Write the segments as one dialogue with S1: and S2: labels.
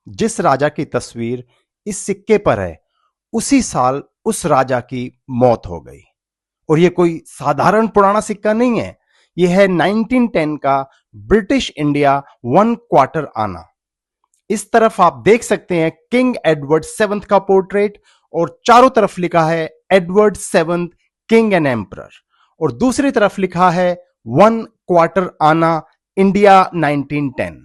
S1: जिस राजा की तस्वीर इस सिक्के पर है, उसी साल उस राजा की मौत हो गई। और यह कोई साधारण पुराना सिक्का नहीं है, यह है 1910 का ब्रिटिश इंडिया 1/4 आना। इस तरफ आप देख सकते हैं किंग एडवर्ड सेवंथ का पोर्ट्रेट, और चारों तरफ लिखा है Edward seventh king and emperor, और दूसरी तरफ लिखा है 1/4 आना इंडिया 1910।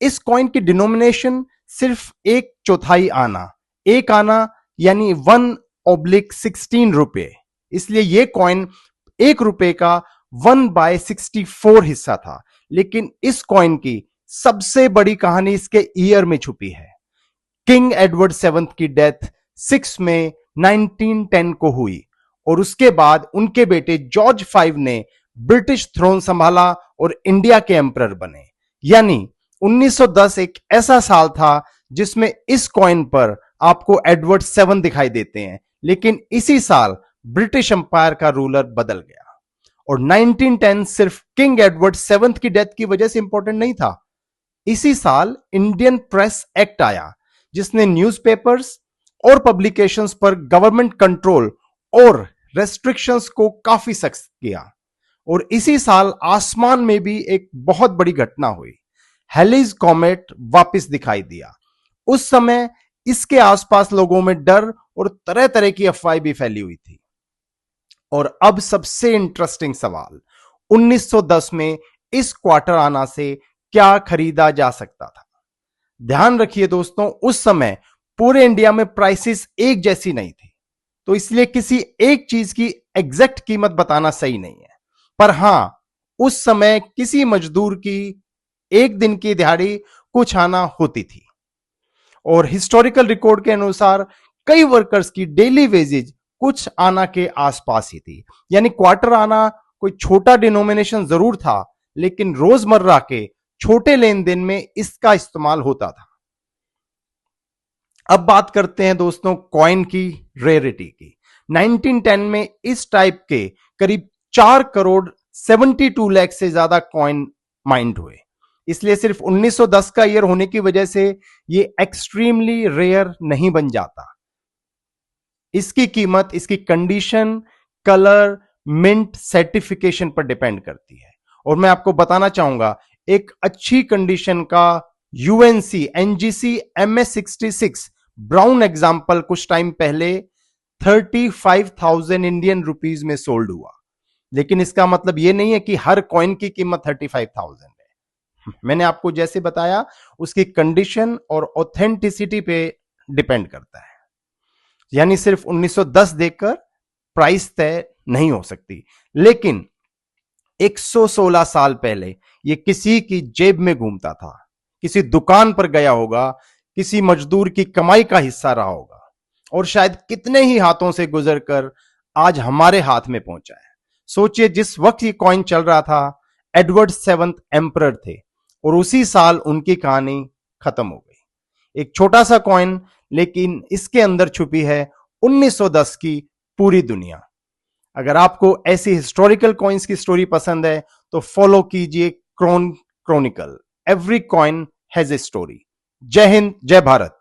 S1: इस कॉइन की डिनोमिनेशन सिर्फ 1/4 आना, एक आना यानी 1/16 रुपए, इसलिए यह कॉइन 1 रुपए का 1/64 हिस्सा था। लेकिन इस कॉइन की सबसे बड़ी कहानी इसके ईयर में छुपी है। किंग एडवर्ड सेवंथ की डेथ 6 मई 1910 को हुई, और उसके बाद उनके बेटे जॉर्ज 5 ने ब्रिटिश थ्रोन संभाला और इंडिया के एम्परर बने। यानी 1910 एक ऐसा साल था जिसमें इस कॉइन पर आपको एडवर्ड 7 दिखाई देते हैं, लेकिन इसी साल ब्रिटिश अंपायर का रूलर बदल गया। और 1910 सिर्फ किंग एडवर्ड 7 की डेथ की वजह से इंपॉर्टेंट नहीं था। इसी साल इंडियन प्रेस एक्ट आया, जिसने न्यूज़पेपर्स और पब्लिकेशंस पर गवर्नमेंट कंट्रोल और रेस्ट्रिक्शंस को काफी सख्त किया। और इसी साल आसमान में भी एक बहुत बड़ी घटना हुई, हेलीज कॉमेट वापस दिखाई दिया। उस समय इसके आसपास लोगों में डर और तरह तरह की अफवाहें भी फैली हुई थी। और अब सबसे इंटरेस्टिंग सवाल, 1910 में इस क्वार्टर आना से क्या खरीदा जा सकता था? ध्यान रखिए दोस्तों, उस समय पूरे इंडिया में प्राइसेस एक जैसी नहीं थी, तो इसलिए किसी एक चीज की एग्जैक्ट कीमत बताना सही नहीं है। पर हां, उस समय किसी मजदूर की एक दिन की दिहाड़ी कुछ आना होती थी, और हिस्टोरिकल रिकॉर्ड के अनुसार कई वर्कर्स की डेली वेजेज कुछ आना के आसपास ही थी। यानी क्वार्टर आना कोई छोटा डिनोमिनेशन जरूर था, लेकिन रोजमर्रा के छोटे लेन देन में इसका इस्तेमाल होता था। अब बात करते हैं दोस्तों कॉइन की रेयरिटी की। 1910 में इस टाइप के करीब 4 करोड़ 72 लाख से ज्यादा कॉइन माइंड हुए, इसलिए सिर्फ 1910 का ईयर होने की वजह से ये एक्सट्रीमली रेयर नहीं बन जाता। इसकी कीमत इसकी कंडीशन, कलर, मिंट, सर्टिफिकेशन पर डिपेंड करती है। और मैं आपको बताना चाहूंगा, एक अच्छी कंडीशन का UNC NGC MS66 brown example कुछ टाइम पहले 35,000 इंडियन रुपीज में सोल्ड हुआ। लेकिन इसका मतलब यह नहीं है कि हर कॉइन की कीमत 35,000 है। मैंने आपको जैसे बताया, उसकी कंडीशन और ऑथेंटिसिटी पे डिपेंड करता है। यानी सिर्फ 1910 देखकर प्राइस तय नहीं हो सकती। लेकिन 116 साल पहले यह किसी की जेब में घूमता था, किसी दुकान पर गया होगा, किसी मजदूर की कमाई का हिस्सा रहा होगा, और शायद कितने ही हाथों से गुजरकर आज हमारे हाथ में पहुंचा है। सोचिए, जिस वक्त ये कॉइन चल रहा था, एडवर्ड 7 एम्परर थे, और उसी साल उनकी कहानी खत्म हो गई। एक छोटा सा कॉइन, लेकिन इसके अंदर छुपी है 1910 की पूरी दुनिया। अगर आपको ऐसी हिस्टोरिकल कॉइन्स की स्टोरी पसंद है तो फॉलो कीजिए chronicle. Every coin has a story. जय हिंद, जय भारत।